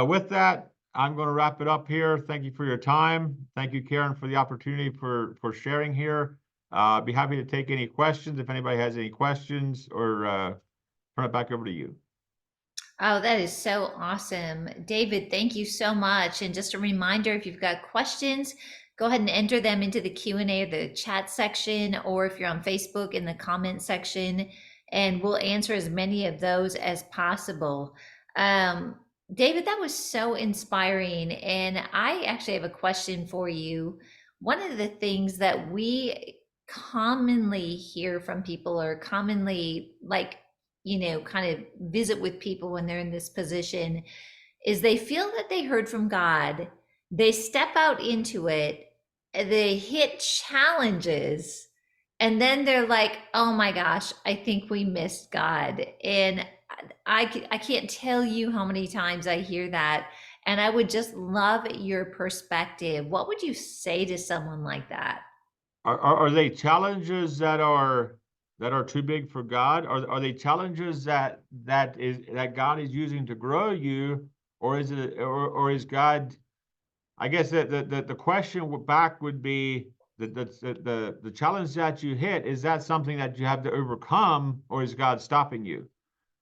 With that, I'm going to wrap it up here. Thank you for your time. Thank you, Karen, for the opportunity for sharing here. I'd be happy to take any questions if anybody has any questions, or turn it back over to you. Oh, that is so awesome. David, thank you so much. And just a reminder, if you've got questions, go ahead and enter them into the Q&A or the chat section, or if you're on Facebook, in the comment section, and we'll answer as many of those as possible. David, that was so inspiring. And I actually have a question for you. One of the things that we commonly hear from people, or commonly, like, kind of visit with people when they're in this position, is they feel that they heard from God, they step out into it, they hit challenges, and then they're like, oh my gosh, I think we missed God. And I can't tell you how many times I hear that. And I would just love your perspective. What would you say to someone like that? Are they challenges that are too big for God? Are they challenges that God is using to grow you, or is it or is God? I guess that the question back would be the challenge that you hit, is that something that you have to overcome, or is God stopping you?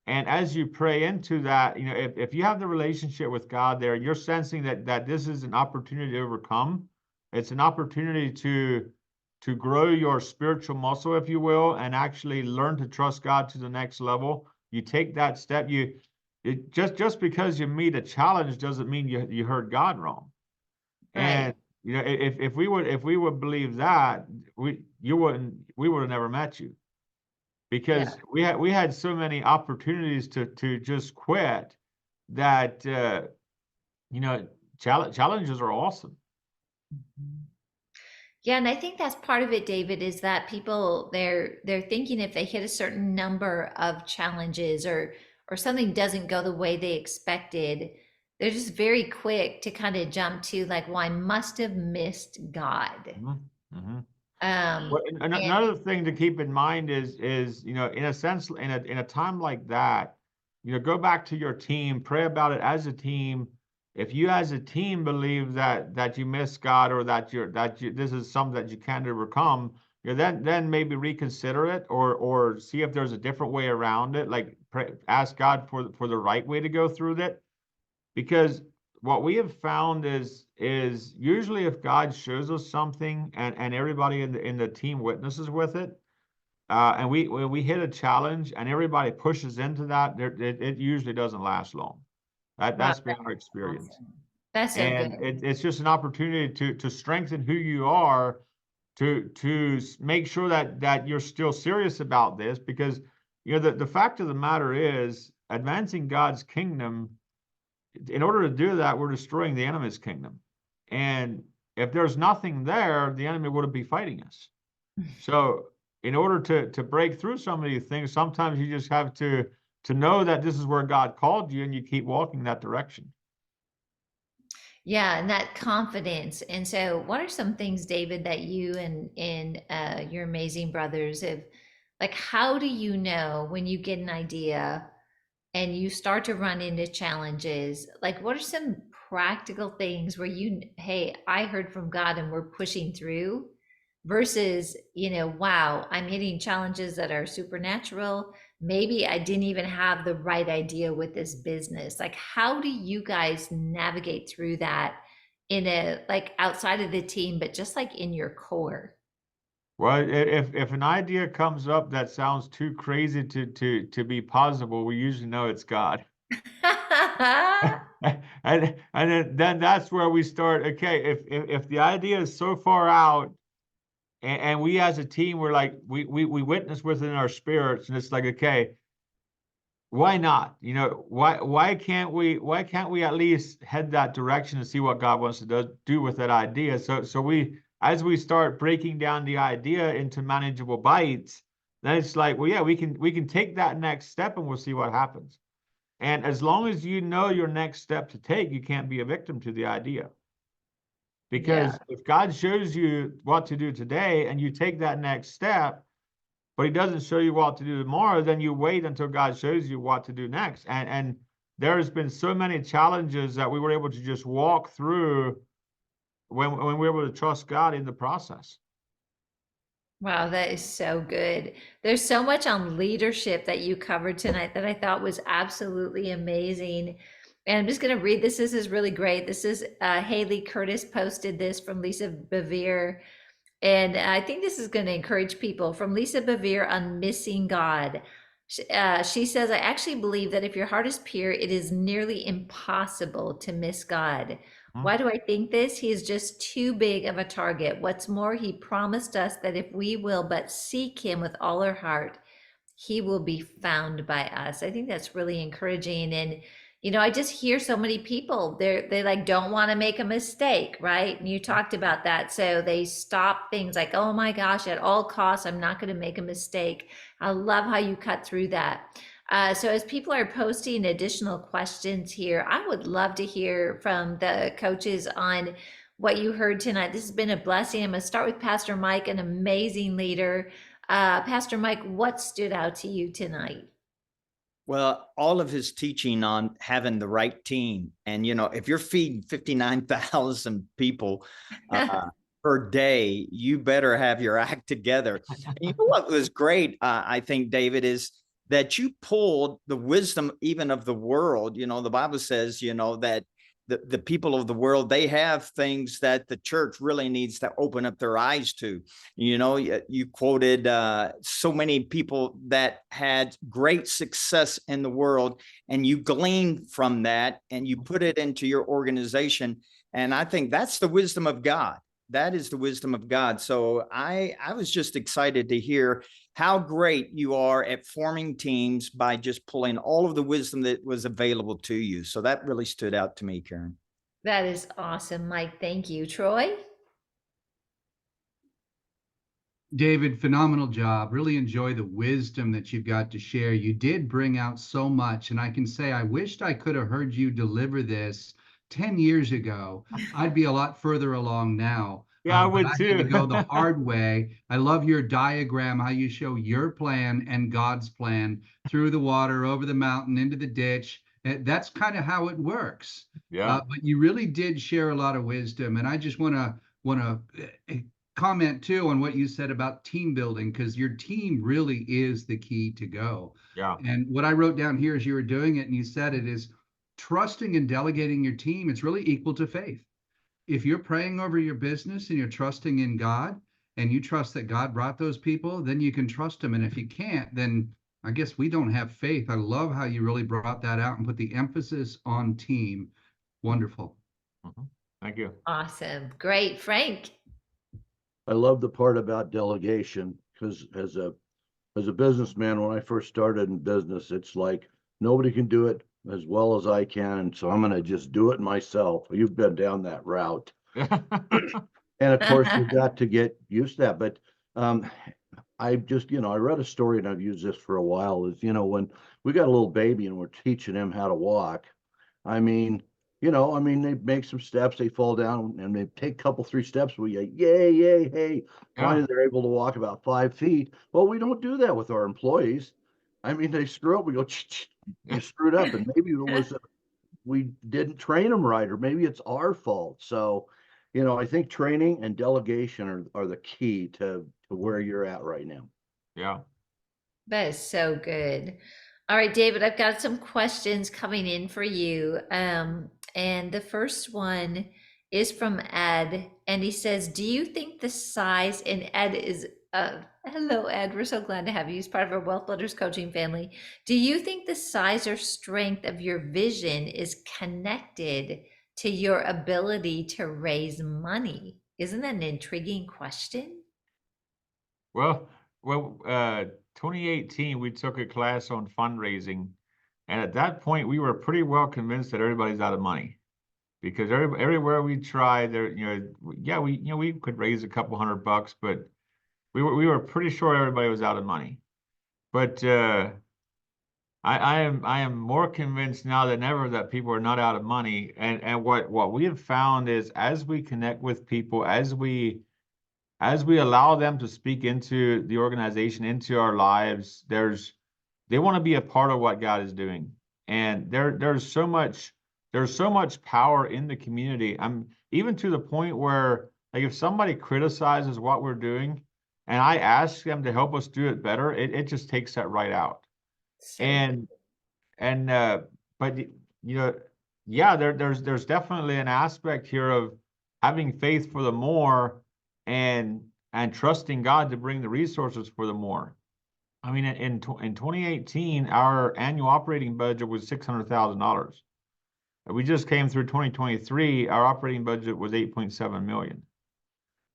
And as you pray into that, if you have the relationship with God there, you're sensing that this is an opportunity to overcome. It's an opportunity to grow your spiritual muscle, if you will, and actually learn to trust God to the next level. You take that step. Just because you meet a challenge doesn't mean you heard God wrong. Right. And if we would believe that, we would have never met you, Yeah. because we had so many opportunities to just quit that you know challenges are awesome. Yeah, and I think that's part of it, David, is that people, they're thinking if they hit a certain number of challenges, or something doesn't go the way they expected, they're just very quick to kind of jump to like, well, I must have missed God. Mhm, mhm. Um, Well, another thing to keep in mind is in a sense, in a time like that, go back to your team, pray about it as a team. If you as a team believe that you miss God, or that this is something that you can't overcome, then maybe reconsider it, or see if there's a different way around it. Like ask God for the right way to go through that. Because what we have found is usually if God shows us something, and everybody in the team witnesses with it, and when we hit a challenge and everybody pushes into that, it usually doesn't last long. wow, That's been that's our experience. awesome. That's so good. And it's just an opportunity to strengthen who you are, to make sure that you're still serious about this. Because the fact of the matter is, advancing God's kingdom, in order to do that, we're destroying the enemy's kingdom. And if there's nothing there, the enemy wouldn't be fighting us. So in order to break through some of these things, sometimes you just have to know that this is where God called you, and you keep walking that direction. Yeah, and that confidence. And so, what are some things, David, that you and your amazing brothers have, like, how do you know when you get an idea and you start to run into challenges? Like, what are some practical things where hey, I heard from God and we're pushing through, versus, wow, I'm hitting challenges that are supernatural. Maybe I didn't even have the right idea with this business. Like, how do you guys navigate through that in a, like, outside of the team, but just like in your core? Well, if an idea comes up that sounds too crazy to be possible, we usually know it's God. And then that's where we start. Okay, if the idea is so far out, and we as a team, we're like, we witness within our spirits, and it's like, okay, why not? Why can't we at least head that direction and see what God wants to do with that idea? So we, as we start breaking down the idea into manageable bites, then it's like, well, yeah, we can take that next step, and we'll see what happens. And as long as you know your next step to take, you can't be a victim to the idea. Yeah. Because if God shows you what to do today and you take that next step, but he doesn't show you what to do tomorrow, then you wait until God shows you what to do next. And there's been so many challenges that we were able to just walk through when we were able to trust God in the process. Wow, that is so good. There's so much on leadership that you covered tonight that I thought was absolutely amazing. And I'm just going to read this. This is really great. This is Haley Curtis posted this from Lisa Bevere. And I think this is going to encourage people. From Lisa Bevere on missing God. She says, I actually believe that if your heart is pure, it is nearly impossible to miss God. Hmm. Why do I think this? He is just too big of a target. What's more, he promised us that if we will but seek him with all our heart, he will be found by us. I think that's really encouraging. And, I just hear so many people, they like don't want to make a mistake, right? And you talked about that. So they stop things like, oh my gosh, at all costs, I'm not going to make a mistake. I love how you cut through that. So as people are posting additional questions here, I would love to hear from the coaches on what you heard tonight. This has been a blessing. I'm going to start with Pastor Mike, an amazing leader. Pastor Mike, what stood out to you tonight? Well, all of his teaching on having the right team. And, if you're feeding 59,000 people per day, you better have your act together. And you know what was great, I think, David, is that you pulled the wisdom even of the world. The Bible says, that the people of the world, they have things that the church really needs to open up their eyes to. You quoted so many people that had great success in the world, and you gleaned from that and you put it into your organization. And I think that's the wisdom of God. That is the wisdom of God. So I was just excited to hear how great you are at forming teams by just pulling all of the wisdom that was available to you. So that really stood out to me, Karen. That is awesome, Mike. Thank you. Troy? David, phenomenal job. Really enjoy the wisdom that you've got to share. You did bring out so much, and I can say I wished I could have heard you deliver this 10 years ago. I'd be a lot further along now. Yeah, I But would I had to too. go the hard way. I love your diagram, how you show your plan and God's plan through the water, over the mountain, into the ditch. That's kind of how it works. Yeah, But you really did share a lot of wisdom, and I just want to comment too on what you said about team building, because your team really is the key to go. yeah, And what I wrote down here as you were doing it and you said it is trusting and delegating your team. It's really equal to faith. If you're praying over your business and you're trusting in God and you trust that God brought those people, then you can trust them. And if you can't, then I guess we don't have faith. I love how you really brought that out and put the emphasis on team. Wonderful. mhm. Thank you. Awesome. Great. Frank? I love the part about delegation because as a businessman, when I first started in business, it's like nobody can do it as well as I can, and so I'm going to just do it myself. You've been down that route, and of course, you've got to get used to that. But I just, I read a story, and I've used this for a while. Is when we got a little baby and we're teaching him how to walk. I mean, they make some steps, they fall down, and they take a couple, 3 steps. We go, yay, yay, hey. Yeah, Finally, they're able to walk about 5 feet. Well, we don't do that with our employees. I mean, they screw up. We go, you screwed up, and maybe it was we didn't train them right, or maybe it's our fault. So, I think training and delegation are the key to where you're at right now. yeah. That is so good. All right, David, I've got some questions coming in for you. And the first one is from Ed, and he says, do you think the size, and Ed is, hello, Ed, we're so glad to have you. He's part of our Wealth Builders coaching family. Do you think the size or strength of your vision is connected to your ability to raise money? Isn't that an intriguing question? Well, 2018, we took a class on fundraising, and at that point, we were pretty well convinced that everybody's out of money because everywhere we tried, there, yeah, we could raise a couple $100, but we were pretty sure everybody was out of money. But I am more convinced now than ever that people are not out of money, and what we have found is as we connect with people, as we allow them to speak into the organization, into our lives, they want to be a part of what God is doing. And there's so much power in the community. I'm even to the point where, like, if somebody criticizes what we're doing and I ask them to help us do it better, it just takes that right out. So And and but yeah, there's definitely an aspect here of having faith for the more and trusting God to bring the resources for the more. I mean, in 2018, our annual operating budget was $600,000. We just came through 2023, our operating budget was 8.7 million.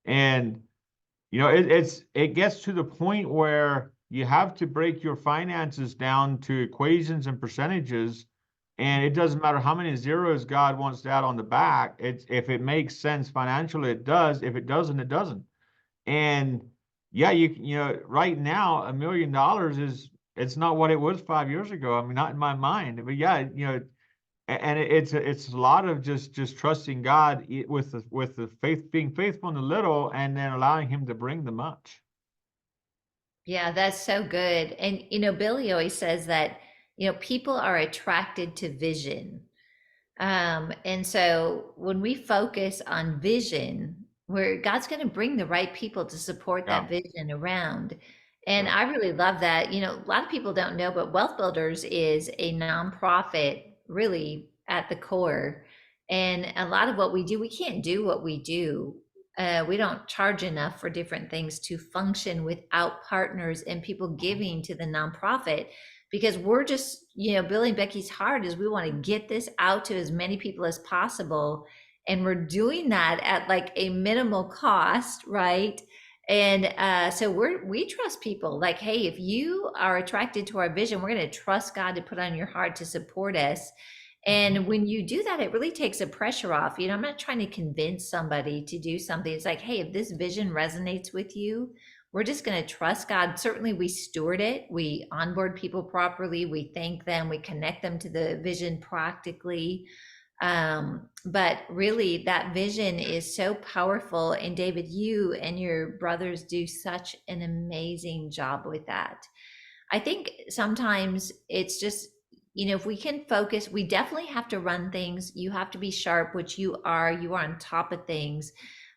And it gets to the point where you have to break your finances down to equations and percentages, and it doesn't matter how many zeros God wants to add on the back. If it makes sense financially, it does. If it doesn't, it doesn't. And yeah, right now $1 million it's not what it was 5 years ago. I mean, not in my mind, but yeah, and it's a lot of just trusting God with the faith, being faithful in the little, and then allowing Him to bring the much. Yeah, that's so good. And, Billy always says that, people are attracted to vision. And so when we focus on vision, where God's going to bring the right people to support Yeah. that vision around. And Yeah. I really love that. A lot of people don't know, but Wealth Builders is a nonprofit really at the core. And a lot of what we do, we can't do what we do. We don't charge enough for different things to function without partners and people giving to the nonprofit, because we're just, Billy and Becky's heart is we want to get this out to as many people as possible. And we're doing that at like a minimal cost, right? And so we trust people like, hey, if you are attracted to our vision, we're going to trust God to put on your heart to support us. And when you do that, it really takes the pressure off. I'm not trying to convince somebody to do something. It's like, hey, if this vision resonates with you, we're just going to trust God. Certainly, we steward it. We onboard people properly. We thank them. We connect them to the vision practically. But really, that vision is so powerful. And David, you and your brothers do such an amazing job with that. I think sometimes it's just, if we can focus, we definitely have to run things. You have to be sharp, which you are on top of things.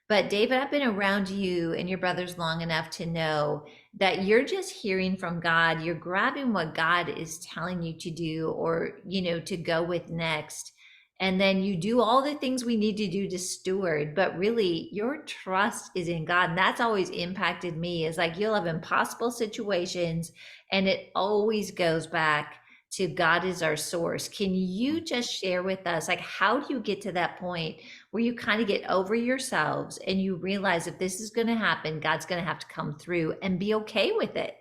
But David, I've been around you and your brothers long enough to know that you're just hearing from God. You're grabbing what God is telling you to do, or, to go with next. And then you do all the things we need to do to steward, but really your trust is in God. And that's always impacted me, is like, you'll have impossible situations and it always goes back to God is our source. Can you just share with us, like, how do you get to that point where you kind of get over yourselves and you realize if this is going to happen, God's going to have to come through, and be okay with it?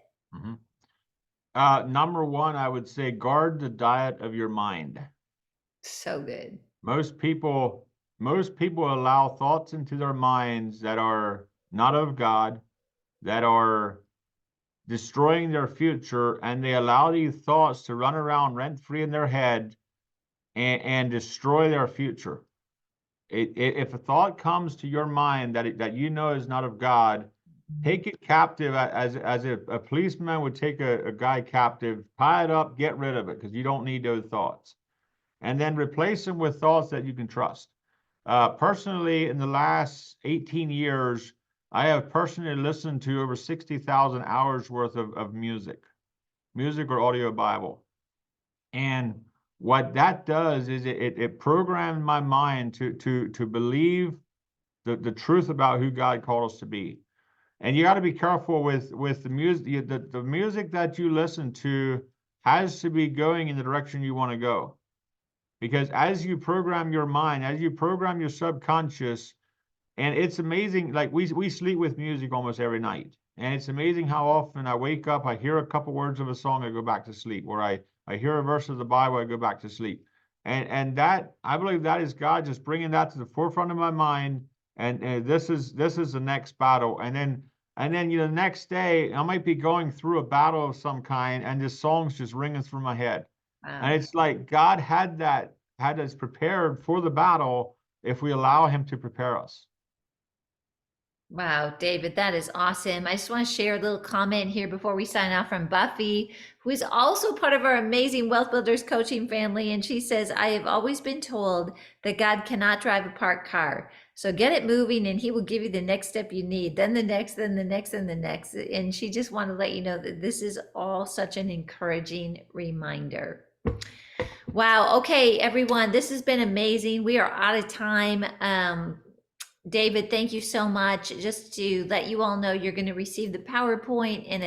Number one, I would say guard the diet of your mind. So good. Most people allow thoughts into their minds that are not of God, that are destroying their future, and they allow these thoughts to run around rent-free in their head and destroy their future. If a thought comes to your mind that is not of God, take it captive as a policeman would take a guy captive, tie it up, get rid of it, because you don't need those thoughts. And then replace them with thoughts that you can trust. Personally, in the last 18 years, I have personally listened to over 60,000 hours worth of music or audio Bible. And what that does is it programmed my mind to believe the truth about who God called us to be. And you got to be careful with the music. The music that you listen to has to be going in the direction you want to go. Because as you program your mind, as you program your subconscious, and it's amazing, like we sleep with music almost every night. And it's amazing how often I wake up, I hear a couple words of a song, I go back to sleep. Or I hear a verse of the Bible, I go back to sleep. And that, I believe that is God just bringing that to the forefront of my mind. And this is the next battle. And then the next day, I might be going through a battle of some kind, and this song's just ringing through my head. Wow. And it's like God had us prepared for the battle if we allow Him to prepare us. Wow, David, that is awesome. I just want to share a little comment here before we sign off from Buffy, who is also part of our amazing Wealth Builders coaching family. And she says, I have always been told that God cannot drive a parked car. So get it moving and He will give you the next step you need, then the next, then the next, and the next. And she just wanted to let you know that this is all such an encouraging reminder. Wow. Okay, everyone, this has been amazing. We are out of time. David, thank you so much. Just to let you all know, you're going to receive the PowerPoint and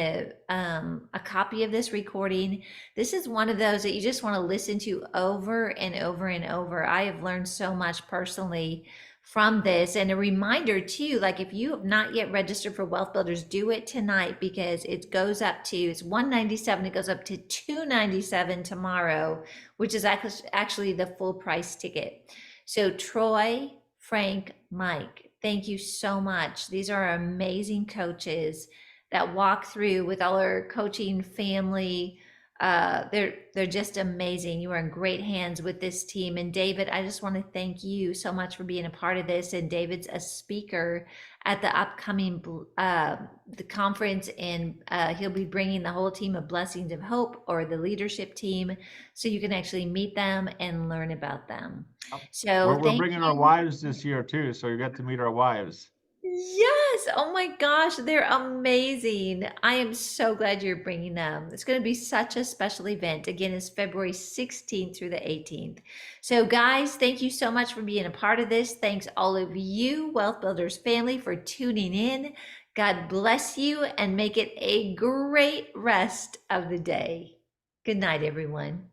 a copy of this recording. This is one of those that you just want to listen to over and over and over. I have learned so much personally from this, and a reminder too, like if you have not yet registered for Wealth Builders, do it tonight, because it goes up to, it's $197, it goes up to $297 tomorrow, which is actually the full price ticket. So Troy, Frank, Mike, thank you so much. These are amazing coaches that walk through with all our coaching family. They're just amazing. You are in great hands with this team. And David, I just want to thank you so much for being a part of this. And David's a speaker at the upcoming the conference, and he'll be bringing the whole team of Blessings of Hope, or the leadership team, so you can actually meet them and learn about them. So We're thank bringing our you. wives this year too, so you get to meet our wives. Yes. Oh my gosh, they're amazing. I am so glad you're bringing them. It's going to be such a special event. Again, it's February 16th through the 18th. So guys, thank you so much for being a part of this. Thanks all of you, Wealth Builders family, for tuning in. God bless you, and make it a great rest of the day. Good night, everyone.